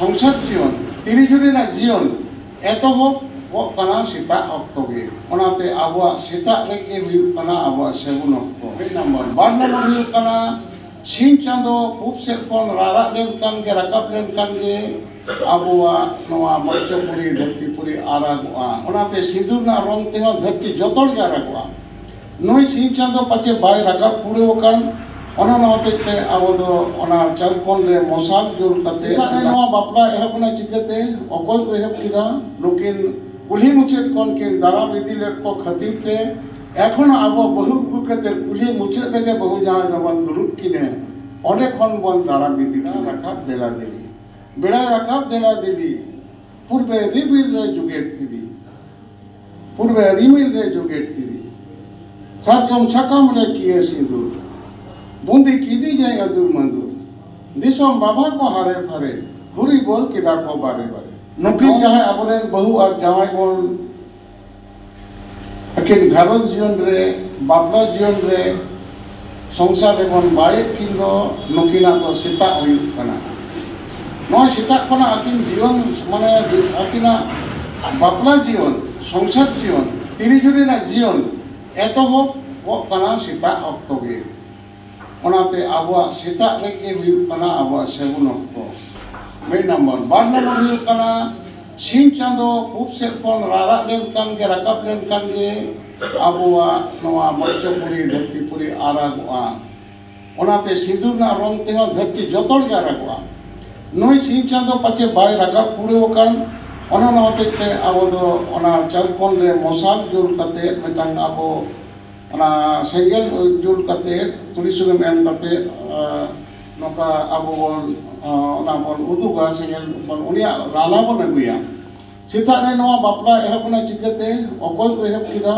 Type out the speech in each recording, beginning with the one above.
संसार जीवन तिरिजुरी ना जीवन एतोहब काना सीता अक्तो गे ओनाते आबुआ सीता रेगे हुयुग काना आबुआ सेगुन अक्तो बे नंबर बार नंबर हुयुग काना सिंह चांदो खूब से कोन रारा लेनकान गे राकाब लेनकान गे आबुआ नवा मर्चपुरी धरतीपुरी आरागुआ ओनाते सिंदूर ना रंग तेहो धरती जतोड़ गे आरागुआ नई सिंह चांदो पाचे बाय राकाब पुड़ेवकान ओना होते आबो दो ओना चारकोन रे मशाल जुल कते नवा बापला एहबना चिकते अकल को एहब किदा नुकिन कुली मुचेत कोन किन दाराम इदी लेट को खातिर ते एखन आबो बहु कते कुली मुचेत लेगे बहु जहां जवन दुरुक किने ओने कोन बन दाराम इदी राकाब देला देली बेड़ा राकाब देला देली पूर्वे रिबिल रे जुगेट थीबी पूर्वे रिमिल रे जुगेट थीबी साकम साकम रे किए सिंदूर बूंदी कीदी जाए अदूर मंदूर दिसोम बाबा को हारे फारे हुरी बोल किदा को बारे बारे नुकिन जहां अबरेन बहु और जवाई कोन अकिन घरत जीवन रे बापला जीवन रे संसार रे कोन बाय किंदो नुकिना तो सीता हुयुग कना नय सीता कना अकिन जीवन माने अकिना बापला जीवन संसार जीवन तिरिजुरी ना जीवन एतोहब कना सीता अक्तो गे ओनाते आबुआ सीता रेगे हुयुग काना आबुआ सेगुन अक्तो बे नंबर बार नंबर हुयुग काना सिंह चांदो खूब से कोन रारा लेनकान गे राकाब लेनकान गे आबुआ नवा मर्चपुरी धरतीपुरी आरागुआ ओनाते सिंदूर ना रंग तेहो धरती जतोड़ गे आरागुआ नई सिंह चांदो पाचे बाय राकाब पुड़ेवकान ओना होते आबो दो ओना चारकोन रे मशाल जुल कते मिटान आबो ओना सेंगेल जुल कते तुरी सुगम एम कते नोका आबो बोन ओना बोन उदुगा सेंगेल बोन उनिया राला बोन अगुया सीता रे नवा बापला एहबना चिकते अकल को एहब किदा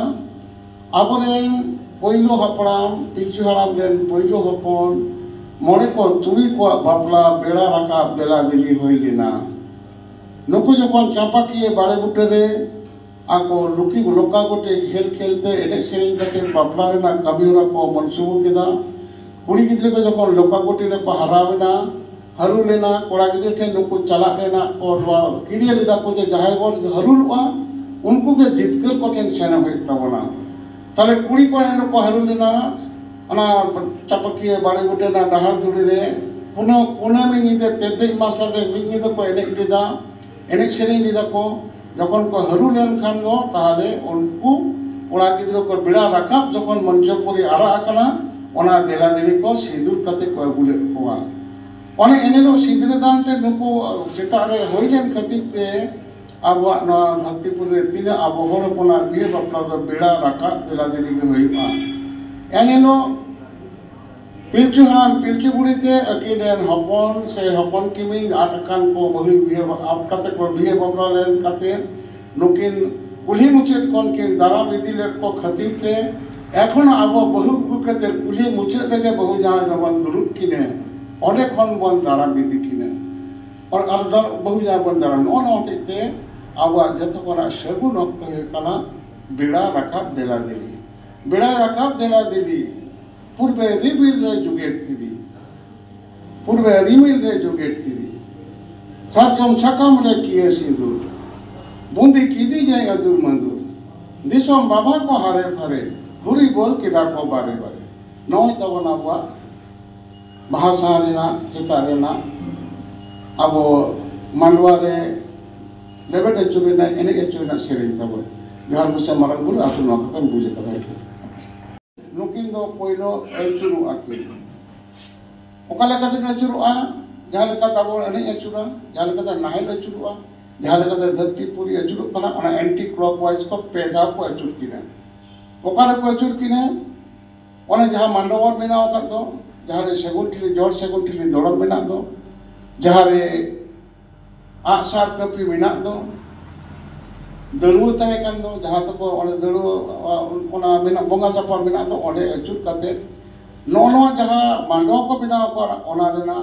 आबोरेन पहिलो हपड़ाम पिलचु हराम देन पहिलो हपन मोड़े को तुरी को बापला बेड़ा राकाब देला दिली होई लेना नुकु जखन चापाकिए बाड़े बुटे रे आको लुकी लोका गोटे खेल खेलते एने सेरिंग कते बापला रेना कबिरा को मनसुबो केदा कुड़ी गिद्रे को जखन लोका गोटी रे हरावेना हरू लेना कोड़ा गिद्रे ठे नुकु चला लेना और किरिया लेदा को जे जहाय बोल हरुलवा उनको के जितकर को टेन सेना होय तबना ताले कुड़ी को एन को हरू लेना अना चपकिए बाड़े गोटे ना डहार धुड़ी रे पुनो पुने में निदे तेते मासा रे मिनी को एने लेदा एने सेरिंग लेदा को जखन को हरू लेन खान गो ताहले उनको कोड़ा गिद्रो को बिड़ा राकाब जखन मंचपुरी आरा आकना ओना देला देली को सिंदूर कते को अगुले कोआ ओने एनेलो सिंदूर दानते नुको सीता रे होई लेन खातिर ते आबो न धरतीपुर रे तिले आबो होर कोना बिहे बापला दो बिड़ा राकाब देला देली के होईमा एनेलो पिलचु हराम पिलचु बुड़ीते अकिलेन हपन से हपन किमिंग आटकान को बहु बिहे आप कते को बिहे बापला लेन कते नुकिन कुली मुचेत कोन किन दाराम इदी लेट को खातिर ते एखन आबो बहु कते कुली मुचेत लेगे बहु जहां जवन दुरुक किने ओने कोन बन दाराम इदी किने और अर्दर बहु जहां बन दाराम ओन होते आबो जतो कोना सेगुन अक्तो हे कना बिड़ा राकाब देला देली बिड़ा राकाब देला देली पूर्वे रिबिल रे जुगेट थीबी पूर्वे रिमिल रे जुगेट थीबी साकम साकम रे किए सिंदूर बूंदी कीदी जाए अदूर मंदूर दिसोम बाबा को हारे फारे हुरी बोल किदा को बारे बारे नय तबना बुआ भाषा रेना चिता रेना आबो मांडवा रे लेबेट एचुबिना एने एचुबिना सेरिंग तबो जहां मुसे मरन गुल आसु नकन बुझे तबाय नुकिन दो पहिलो एचुरु आकिन ओका लेकाते एचुरुआ जहां लेका ताबो एने एचुरा जहां लेका नाहेल एचुरुआ जहां लेका धरती पूरी एचुरु कना ओना एंटी क्लॉकवाइज को पेदा को एचुर किने ओका ले को एचुर किने ओने जहां मांडवा बिनाव का दो जहां रे सेगुन ठिली जोड़ सेगुन ठिली दोड़म बिना दो जहां रे आसार कपी बिना दो दड़ुआ तहे कान दो जहां तक ओने दड़ुआ ओना बिना बोंगा सपा बिना दो ओने एचुर कते नोनो जहां मांडवा को बिनाव कर ओना रेना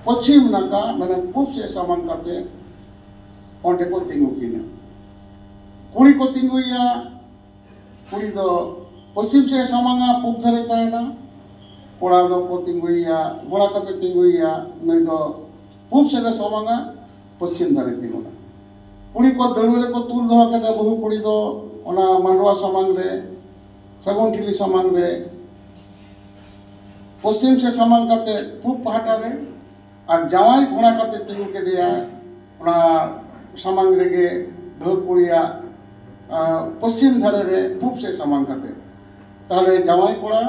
पश्चिम नाका मैंने खूब से सामान करते ओंडे को तिंगु किने कुड़ी को तिंगुया कुड़ी दो पश्चिम से सामांगा पूब धरे तायना कोड़ा दो को तिंगुया बोला कते तिंगुया नहीं दो पूब से सामांगा पश्चिम धारे तिगुना कुड़ी को दड़ुले को तुल दो के बहु कुड़ी दो ओना मांडवा सामांग रे सगुन ठिली सामांग रे पश्चिम से सामांग करते पूब पहाटा रे और जावाई घोड़ा करते तिगु के दिया ओना सामांग रे के बहु कुड़िया पश्चिम धारे रे पूब से सामांग करते ताले जावाई कोड़ा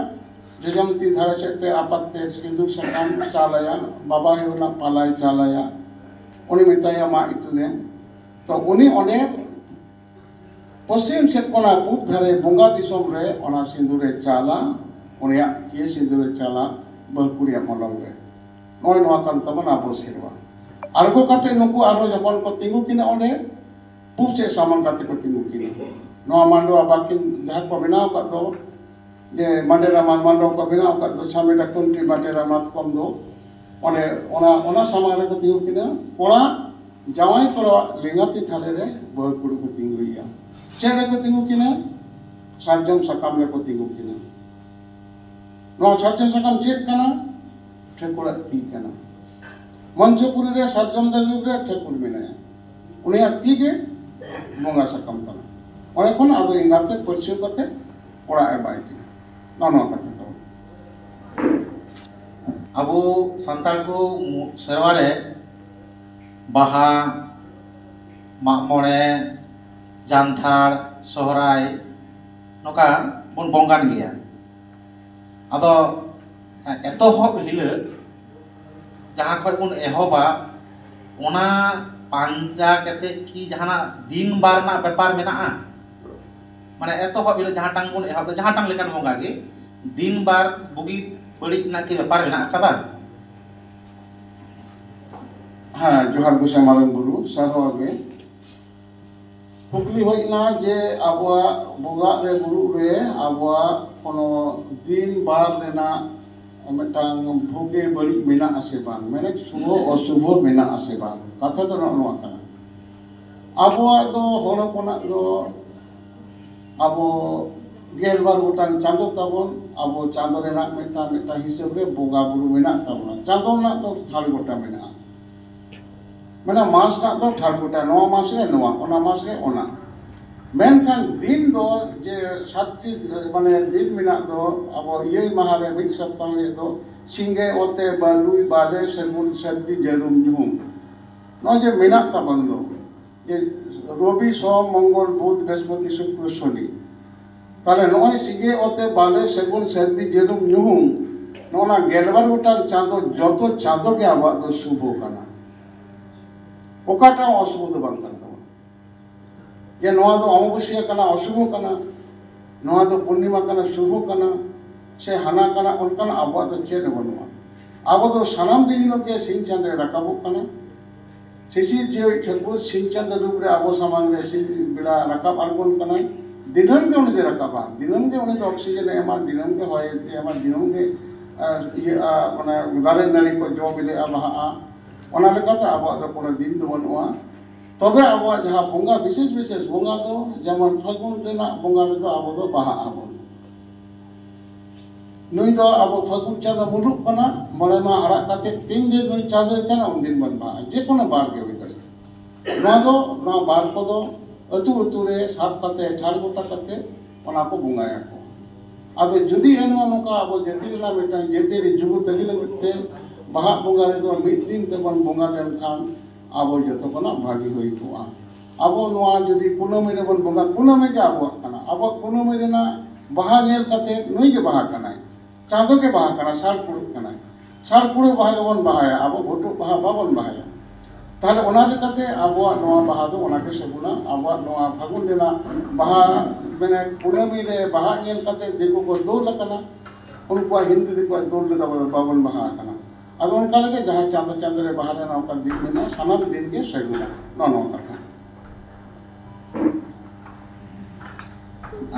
जजमती धारे से आपत्ते सिंदूर सकाम चालाया बाबा ही उना पालाई चालाया उन्हीं मिताया माँ इतने तो उन्हीं ओने पश्चिम से कोना पूब धारे बुंगा दिसोम रे ओना सिंदूरे चाला उन्हें ये सिंदूरे चाला बहुकुड़िया मलंग रे नॉय नवा कान तमन आबो सेरवा आरगो काते नुकु आरो जबन को तिंगु किने ओने पूब से सामान काते को तिंगु किने नवा मांडवा बाकिन जहां को बनाव का दो जे मंडेरा मांडवा को बनाव का दो छामेटा कुंटी बाटेरा मात कम दो ओने ओना सामान रे को तिंगु किने कोड़ा जावाई कोड़ा लिंगाती थाले रे बहुकुड़ी को तिंगुइया चेरे को तिंगु किने साजम सकाम रे को तिंगु किने नवा साजम सकाम चेक कना ठेकुड़ा ती कना मंचपुरी रे साजम दलु रे ठेकुड़ मेनाया उन्हें ती के बोंगा सकाम कना ओने कोन आदो इंगाते परसियो कते कोड़ा ए बाई की ननो कते तो अबो संताल को सेरवारे बाहा मागमोड़े जानथार सोहराय नोका बन बोंगान गया अदो एतोहब हिले जहाँ खय बन एहबा ओना पांजा केते की जहाना दिन बार ना व्यापार मेना माने एतोहब हिले जहाँ टांग बन एहब जहाँ टांग लेकान बोंगा गे दिन बार बुगी बड़ी ना की व्यापार मेना कदा हाँ जोहार गुसा मारन बुरु सारो आगे कुकली होइना जे आबुआ बोगा रे बुरु रे आबुआ कोनो दिन बार रेना मिटांग भोगे बड़ी मेना आसे बांग मेने शुभ अशुभ मेना आसे बांग कथा तो नोआ कना आबुआ दो होड़ कोना दो आबो गेलबार गोटांग चांदो ताबोन आबो चांदो रेना मिटा हिसाब रे बोगा बुरु मेना ताबोना चांदो ना तो थाल गोटा मेना मैंने मास ना तो ठाड़ गोटा नवा मास रे नवा ओना मास रे ओना मेनखान दिन दो जे सातटी माने दिन मिना दो अब ये महारे मिद सप्ताह में दो सिंगे ओते बालुई बाले सेगुन सर्दी जरुम जुम नो जे मिना ताबन दो ये रवि सोम मंगल बुध बृहस्पति शुक्र शनि ताले नोय सिंगे ओते बाले सेगुन सर्दी जरुम जुम नोना गेलबार गोटा चांदो जतो चांदो के आबा दो शुभ कना ओकाटा अशुभ बांग कना ये नवा दो अमावस्या कना अशुभ कना नवा दो पूर्णिमा कना शुभ कना से हाना कना उनकन आबो दो चेद बनुआ आबो दो सनाम दिन के सिंह चंद रकाबो कना शिशिर जे ठकुर सिंह चंद रूप रे आबो सामान रे सिंह बिड़ा रकाब आरगोन कना दिनन के उन दे रकाबा दिनन के उन दो ऑक्सीजन एमा दिनन के होय एमा दिनन के ये माने दारे नाड़ी को जो बिले आबहा ओना लेकाते आबो दो कोनो दिन दो बनुआ तबे आबो जहां बोंगा विशेष बोंगा दो जेमन फागुन रेना बोंगा रे दो आबो दो बाहा आबो नुई दो आबो फागुन चांदो मुलुक कना मळे मा आड़ा काते 3 दिन नुई चांदो तेना उन दिन बन बा जे कोनो बार के होय करे ना दो ना बार को दो अतु अतु रे साफ काते ठाड़ गोटा काते ओना को बोंगाया को आदो जुदी एनवा नोका आबो जेति रेना बेटा जेति रे जुगु तगी लगते बाहा बोंगा रे दो मिद दिन ते बन बोंगा लेन खान आबो जतो कना भागी होई कोआ आबो नोआ जदी कुनमी रे बन बोंगा कुनमी के आबो कना आबो कुनमी रे ना बाहा नेल काते नुई के बाहा कना चांदो के बाहा कना साल पुरु बाहा के बन बाहाया आबो भोटो बाहा बाबन बाहाया ताले ओना लेकाते आबो नोआ बाहा दो ओना के सबुना आबो नोआ फागुन रेना बाहा माने कुनमी रे बाहा नेल काते देखो को दो लकना उनको हिंदी देखो दो ले बाबन बाहा कना अब उनका लगे जहाँ चांद रे बाहर ना ओकर दिन में ना सामान दिन के सगुना ननो कथा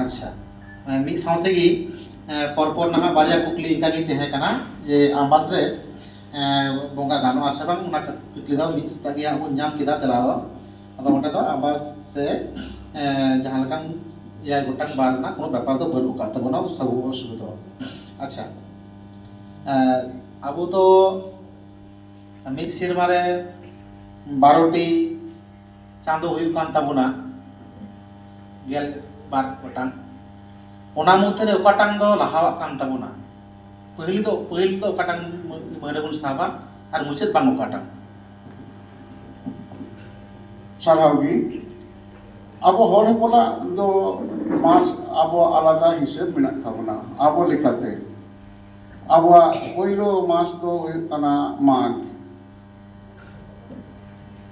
अच्छा मी साउंड की परपर ना बाजा कुकली इनका की तहे कना जे आबास रे बोंगा गानो आसे बांग उना कुकली दा मिक्स तागी हम नाम किदा तलाव अदो ओटे दो आबास से जहां लकन या गोटक बार ना कोनो व्यापार दो बनु का तबना सब सुबह अच्छा अब तो ᱢᱤᱫ ᱥᱮᱨᱢᱟ ᱨᱮ 12টি चांदो हुई कान ताबुना गेल बार गोटांग ओना मुद्दे रे ओकाटांग दो लाहावाक कान ताबुना पहिल दो ओकाटांग मरे बुन साबा आर मुचाद बांग ओकाटांग सारावगी अब हर हपना दो मास अब आलादा हिसाब मेना ताबुना अब लेकाते अब पहिलो मास दो हुई काना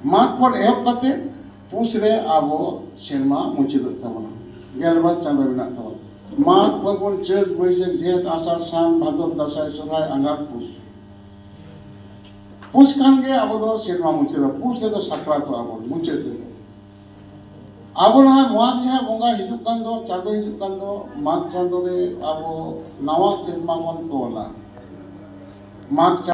माघ पर एहब काते पुस रे अब सेरमा मुचाद ताबुना गेलबार चांदो मेना ताबुना माघ फागुन चैत बैसाख झेट आषाढ़ सावन भादर दासाय सोराय आंगार पुस खान गे अब दो सेरमा मुचाद पुस रे दो साकरात अब मुचाद अब ना माघ जहाँ बंगा हिजुक कान दो चांदो हिजुक कान दो माघ चांदो रे अब नवा सेरमा बन तोला माघ